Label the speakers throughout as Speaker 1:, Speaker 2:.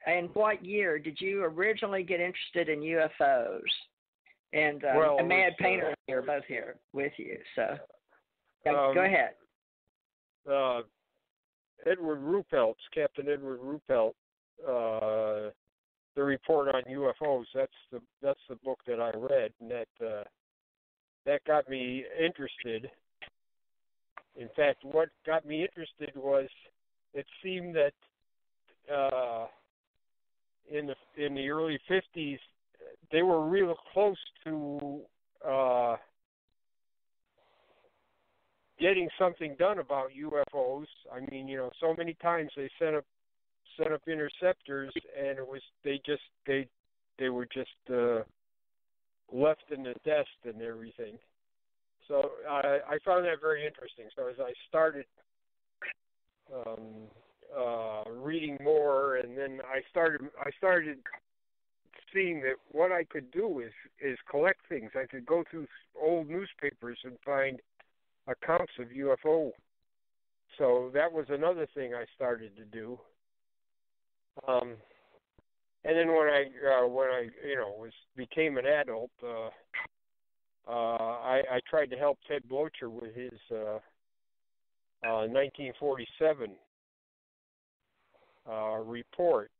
Speaker 1: in what year did you originally get interested in UFOs? And
Speaker 2: well,
Speaker 1: Mad Painter here, both here with you. So go ahead.
Speaker 2: Edward Ruppelt's, Captain Edward Ruppelt, the report on UFOs. That's the book that I read, and that got me interested. In fact, what got me interested was it seemed that in the early 50s they were real close to getting something done about UFOs. I mean, so many times they sent up interceptors, and they were just left in the dust and everything. So I found that very interesting. So as I started reading more, and then I started seeing that what I could do is collect things. I could go through old newspapers and find accounts of UFO. So that was another thing I started to do. And then when I became an adult, I tried to help Ted Blocher with his 1947 report.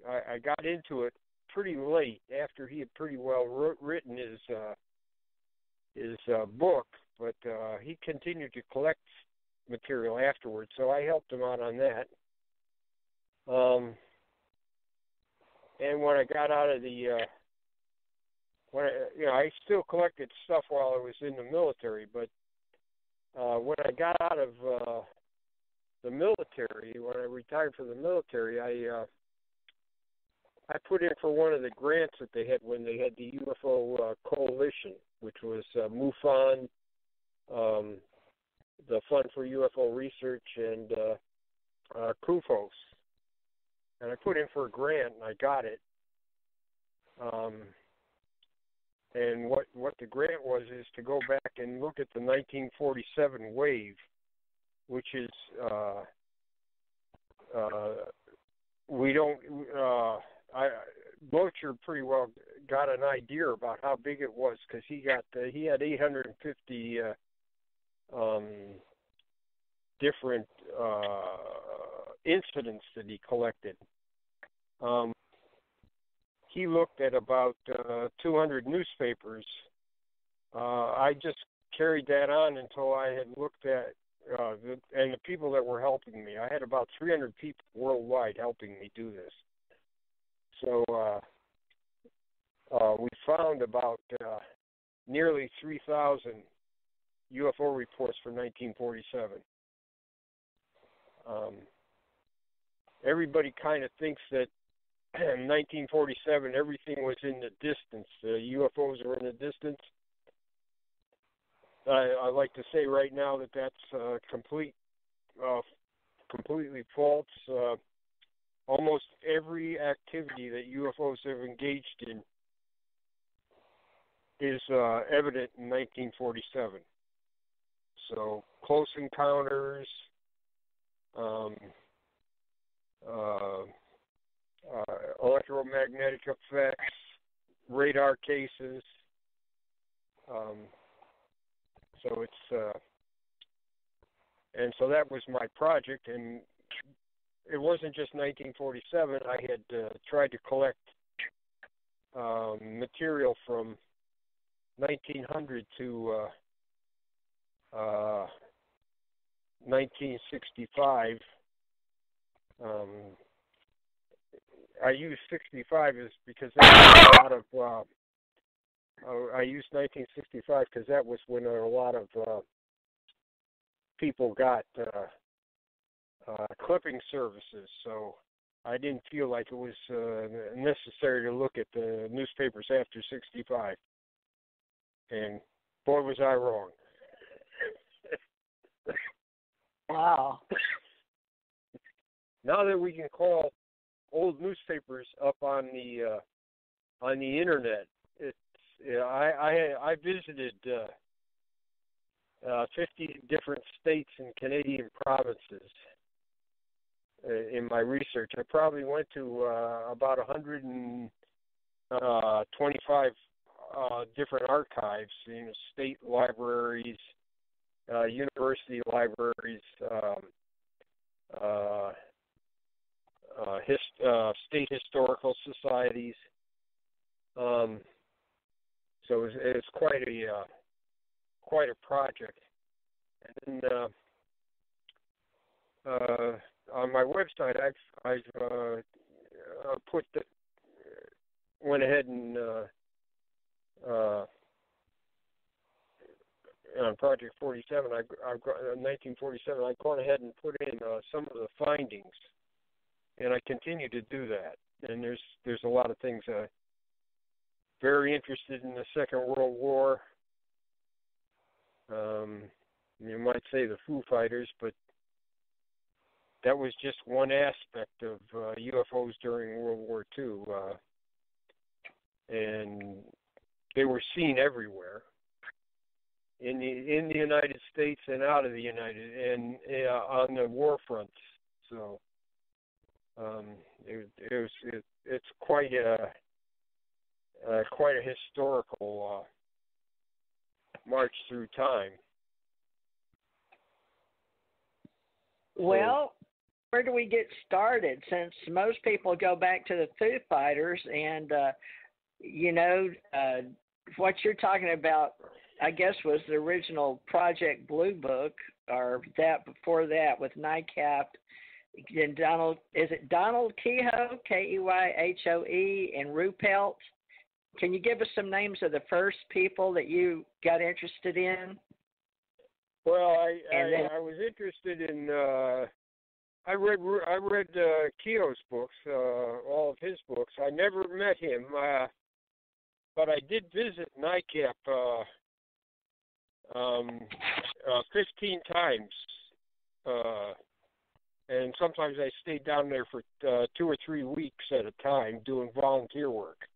Speaker 2: I got into it pretty late after he had pretty well written his book, but he continued to collect material afterwards, so I helped him out on that. And when I got out of I still collected stuff while I was in the military, but when I got out of the military, when I retired from the military, I put in for one of the grants that they had when they had the UFO Coalition, which was MUFON, the Fund for UFO Research, and CUFOS. And I put in for a grant, and I got it. And what the grant was is to go back and look at the 1947 wave, which is Blocher pretty well got an idea about how big it was because he had 850 different incidents that he collected. He looked at about 200 newspapers. I just carried that on until I had looked at and the people that were helping me. I had about 300 people worldwide helping me do this. So we found about nearly 3,000 UFO reports for 1947. Everybody kind of thinks that in 1947 everything was in the distance. The UFOs were in the distance. I like to say right now that that's completely false. Almost every activity that UFOs have engaged in is evident in 1947. So close encounters, electromagnetic effects, radar cases. So it's and so that was my project, and it wasn't just 1947. I had tried to collect material from 1900 to 1965. I use 65 is because there was a lot of. I used 1965 because that was when a lot of people got clipping services. So I didn't feel like it was necessary to look at the newspapers after 65. And boy, was I wrong.
Speaker 1: Wow.
Speaker 2: Now that we can call old newspapers up on the internet, I visited 50 different states and Canadian provinces, in my research. I probably went to about 125 different archives, state libraries, university libraries, state historical societies. So it's quite a project. And then on my website, I've went ahead and on Project 47, I've got 1947. I've gone ahead and put in some of the findings, and I continue to do that. And there's a lot of things. Very interested in the Second World War. You might say the Foo Fighters, but that was just one aspect of UFOs during World War II, and they were seen everywhere in the United States and out of the on the war fronts. So it's quite a historical march through time.
Speaker 1: Well, where do we get started? Since most people go back to the Foo Fighters, and what you're talking about, I guess, was the original Project Blue Book, or that before that with NICAP. And is it Donald Kehoe, Keyhoe, and Ruppelt? Can you give us some names of the first people that you got interested in?
Speaker 2: Well, I was interested in. I read Keogh's books, all of his books. I never met him, but I did visit NICAP 15 times, and sometimes I stayed down there for 2 or 3 weeks at a time doing volunteer work.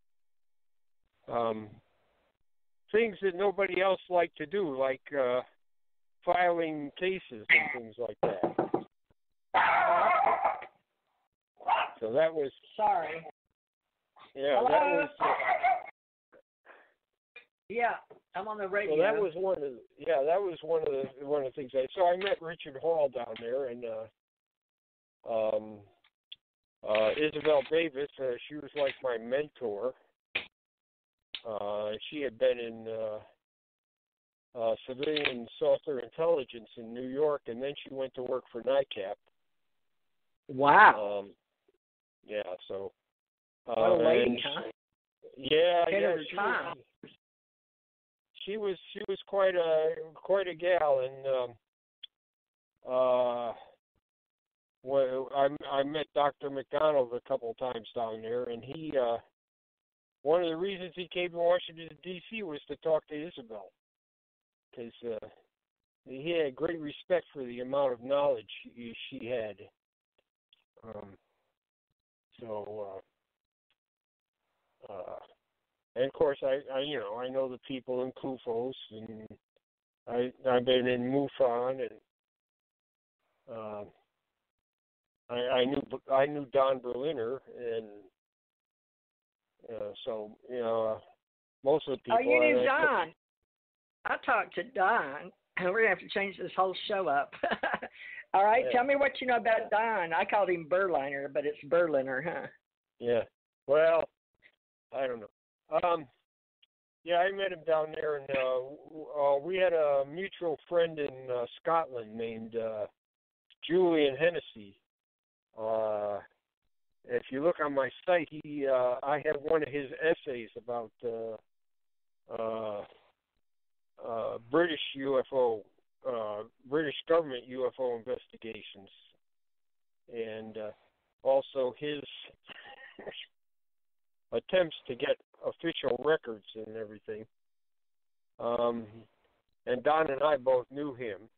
Speaker 2: Things that nobody else liked to do, like filing cases and things like that. So that was.
Speaker 1: Sorry.
Speaker 2: Yeah,
Speaker 1: Hello?
Speaker 2: that was.
Speaker 1: Yeah, I'm on the radio.
Speaker 2: So that was one of. That was one of the things. So I met Richard Hall down there, and Isabel Davis. She was like my mentor. She had been in civilian saucer intelligence in New York, and then she went to work for NICAP.
Speaker 1: Wow.
Speaker 2: So.
Speaker 1: What a lady, huh?
Speaker 2: Yeah. She was quite a gal, and well, I met Dr. McDonald a couple of times down there, and he. One of the reasons he came to Washington, D.C. was to talk to Isabel, because he had great respect for the amount of knowledge she had. And of course, I know the people in Kufos, and I've been in MUFON, and I knew Don Berliner, and so most of the people.
Speaker 1: Oh, you knew Don. I talked to Don. We're gonna have to change this whole show up. All right, Tell me what you know about Don. I called him Berliner, but it's Berliner, huh?
Speaker 2: Yeah. Well, I don't know. I met him down there, and we had a mutual friend in Scotland named Julian Hennessy. If you look on my site, I have one of his essays about British UFO, British government UFO investigations, and also his attempts to get official records and everything. And Don and I both knew him.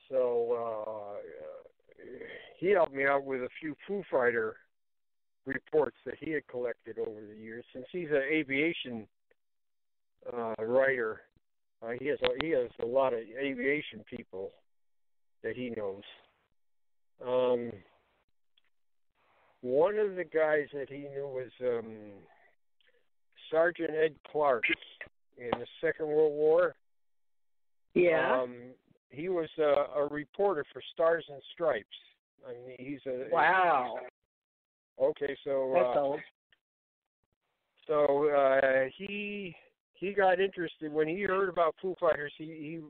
Speaker 2: So he helped me out with a few Foo Fighter reports that he had collected over the years. Since he's an aviation writer, He has a lot of aviation people that he knows. One of the guys that he knew was Sergeant Ed Clark in the Second World War.
Speaker 1: Yeah.
Speaker 2: He was a reporter for Stars and Stripes. I mean, he's a
Speaker 1: wow.
Speaker 2: Okay, so
Speaker 1: That's old.
Speaker 2: So he got interested when he heard about Foo Fighters. He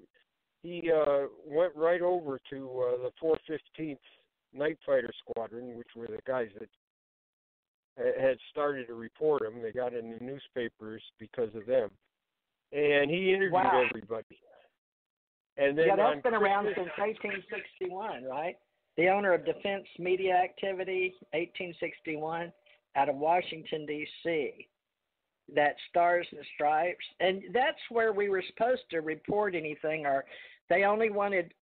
Speaker 2: went right over to the 415th Night Fighter Squadron, which were the guys that had started to report them. They got in the newspapers because of them, and he interviewed everybody. And then
Speaker 1: that's been around since 1861, right? The owner of Defense Media Activity, 1861, out of Washington, D.C. That Stars and Stripes. And that's where we were supposed to report anything, or they only wanted,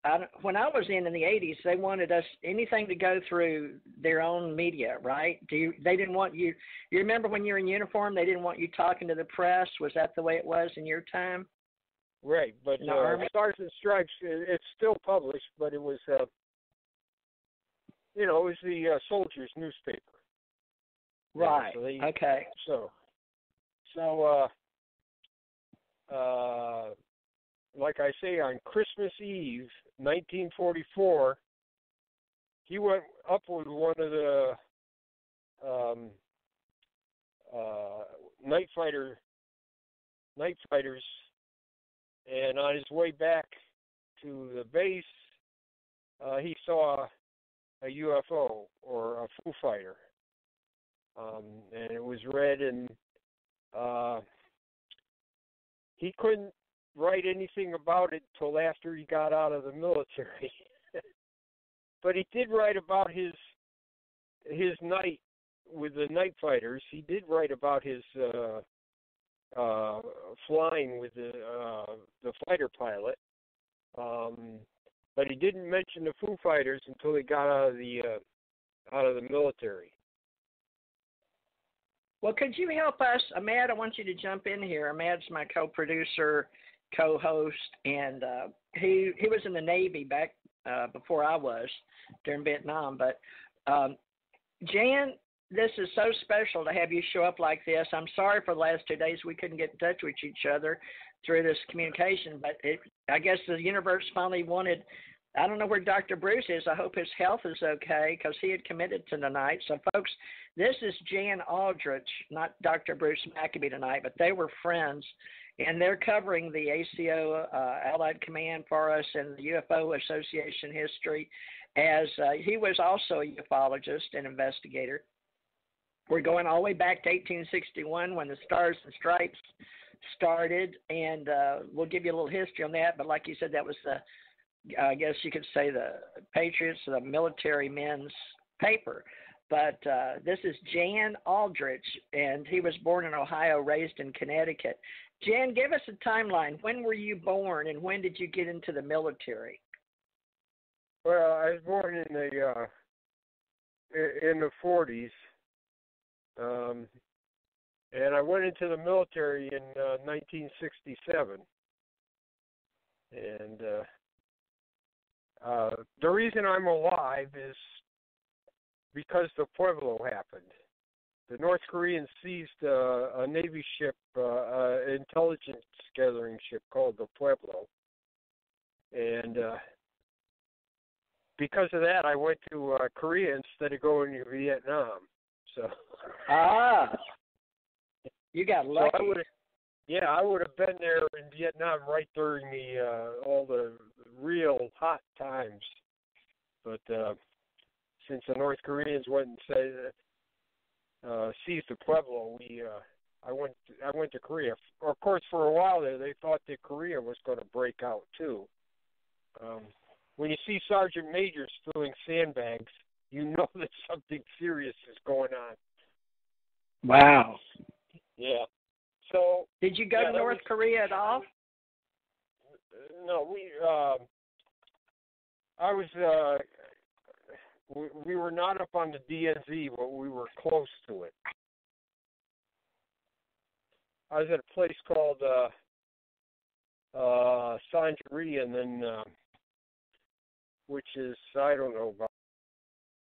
Speaker 1: when I was in the 80s, they wanted us, anything to go through their own media, right? They didn't want you remember when you were in uniform, they didn't want you talking to the press? Was that the way it was in your time?
Speaker 2: Right, but Stars and Stripes, it's still published, but it was, it was the soldiers' newspaper.
Speaker 1: Right. Okay.
Speaker 2: So, like I say, on Christmas Eve, 1944, he went up with one of the night fighters, and on his way back to the base, he saw a UFO or a Foo Fighter, and it was red, and he couldn't write anything about it till after he got out of the military. But he did write about his night with the night fighters. He did write about his flying with the fighter pilot, but he didn't mention the Foo Fighters until he got out of the military.
Speaker 1: Well, could you help us, Ahmad? I want you to jump in here. Ahmad's my co-producer, co-host, and he was in the Navy back before I was during Vietnam. But Jan, this is so special to have you show up like this. I'm sorry for the last 2 days we couldn't get in touch with each other through this communication, but I guess the universe finally wanted. I don't know where Dr. Bruce is. I hope his health is okay because he had committed to tonight. So, folks, this is Jan Aldrich, not Dr. Bruce Maccabee tonight, but they were friends, and they're covering the ACO Allied Command for us and the UFO Association history, as he was also a ufologist and investigator. We're going all the way back to 1861 when the Stars and Stripes started, and we'll give you a little history on that. But like you said, that was I guess you could say the Patriots, the military men's paper. But this is Jan Aldrich, and he was born in Ohio, raised in Connecticut. Jan, give us a timeline. When were you born, and when did you get into the military?
Speaker 2: Well, I was born in the 40s, and I went into the military in 1967. And the reason I'm alive is because the Pueblo happened. The North Koreans seized a Navy ship, intelligence gathering ship called the Pueblo. And because of that, I went to Korea instead of going to Vietnam. So.
Speaker 1: You got lucky.
Speaker 2: So I would have been there in Vietnam right during all the real hot times. But since the North Koreans went and seized the Pueblo, I went to Korea. Of course, for a while there, they thought that Korea was going to break out too. When you see sergeant majors throwing sandbags, you know that something serious is going on.
Speaker 1: Wow.
Speaker 2: Yeah. So
Speaker 1: did you go to North Korea at all?
Speaker 2: No, we were not up on the DNZ, but we were close to it. I was at a place called Santeria, and then which is, I don't know, about